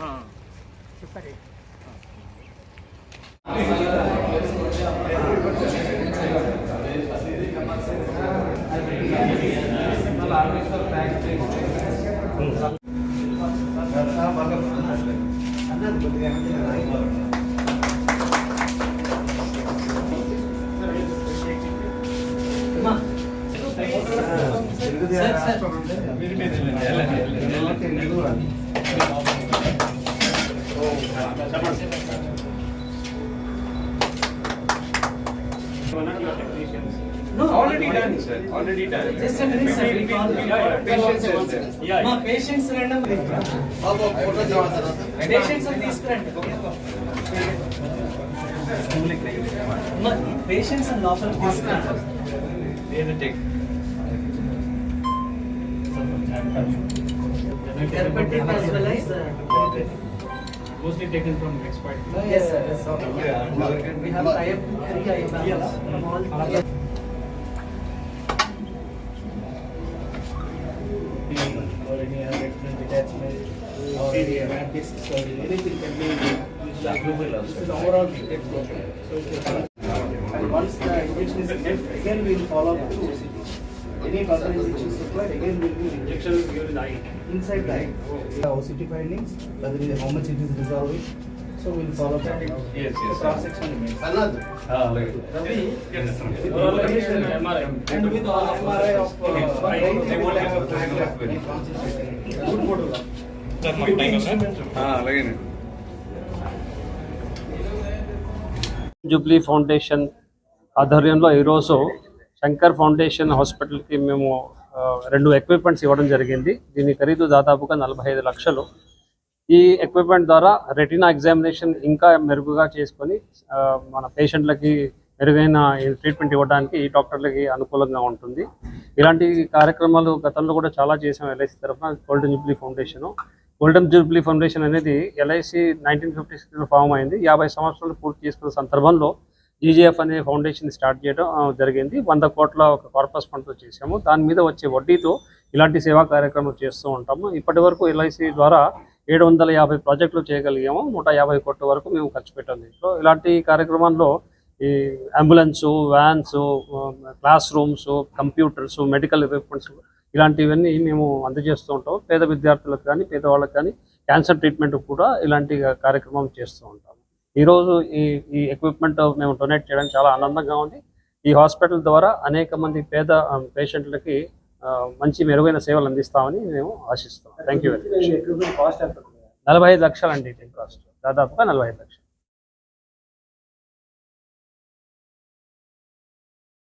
No, already done, sir. Already done. Just a minute, sir. We call patients. Yeah. Ma patients random. Patients are these current. Ma patients are local this current. They will take. Therapeutic as well as mostly taken from expert. Yes, sir. We have tie-up 3 IMLs from all. Or any retinal detachment or any disk surgery, anything can be used as global also. This is overall explosion. So once the injection is left, again we will follow up to OCT. Any further injection is required, again we will give injection given in the eye. Inside the eye. The OCT findings, whether how much it is resolving. So we will follow up. Yes. The cross section remains. Another. Ravi. Yes. With all MRI and with all MRI of they won't have a good photograph. Jubilee foundation ఆధ్వర్యంలో ఈరోజు Shankar foundation హాస్పిటల్కి మేము 2 equipments ఇవ్వడం జరిగింది. దీని ఖరీదు దాదాపుగా 45 లక్షలు. ఈ ఎక్విప్మెంట్ ద్వారా రెటినా ఎగ్జామినేషన్ ఇంకా మెరుగుగా చేసుకొని మన పేషెంట్లకి మెరుగైన ట్రీట్మెంట్ ఇవ్వడానికి ఈ డాక్టర్లకి అనుకూలంగా ఉంటుంది. ఇలాంటి కార్యక్రమాలు గతంలో కూడా చాలా చేసాం ఎల్ఐసి తరఫున. గోల్డెన్ జూబ్లీ ఫౌండేషన్ అనేది ఎల్ఐసి 1956లో ఫామ్ అయింది. 50 సంవత్సరాలు పూర్తి చేసుకున్న సందర్భంలో జీజేఎఫ్ అనే ఫౌండేషన్ స్టార్ట్ చేయడం జరిగింది. 100 కోట్ల ఒక కార్పస్ ఫండ్తో చేసాము. దాని మీద వచ్చే వడ్డీతో ఇలాంటి సేవా కార్యక్రమాలు చేస్తూ ఉంటాము. ఇప్పటి వరకు ఎల్ఐసి ద్వారా 750 ప్రాజెక్టులు చేయగలిగాము. 150 కోట్ల వరకు మేము ఖర్చు పెట్టాం. దీంట్లో ఇలాంటి కార్యక్రమాల్లో ఈ ambulance, vans, classrooms, computers, medical equipments ఇలాంటివన్నీ మేము అందజేస్తూ ఉంటాం. పేద విద్యార్థులకు కానీ పేదవాళ్ళకి కానీ క్యాన్సర్ ట్రీట్మెంట్ కూడా ఇలాంటి కార్యక్రమం చేస్తూ ఉంటాము. ఈరోజు ఈ ఎక్విప్మెంట్ మేము డొనేట్ చేయడానికి చాలా ఆనందంగా ఉంది. ఈ హాస్పిటల్ ద్వారా అనేక మంది పేద పేషెంట్లకి మంచి మెరుగైన సేవలు అందిస్తామని మేము ఆశిస్తాం. Thank you very much. 45 లక్షలు అండి దీని కాస్ట్, దాదాపుగా 45 లక్షలు.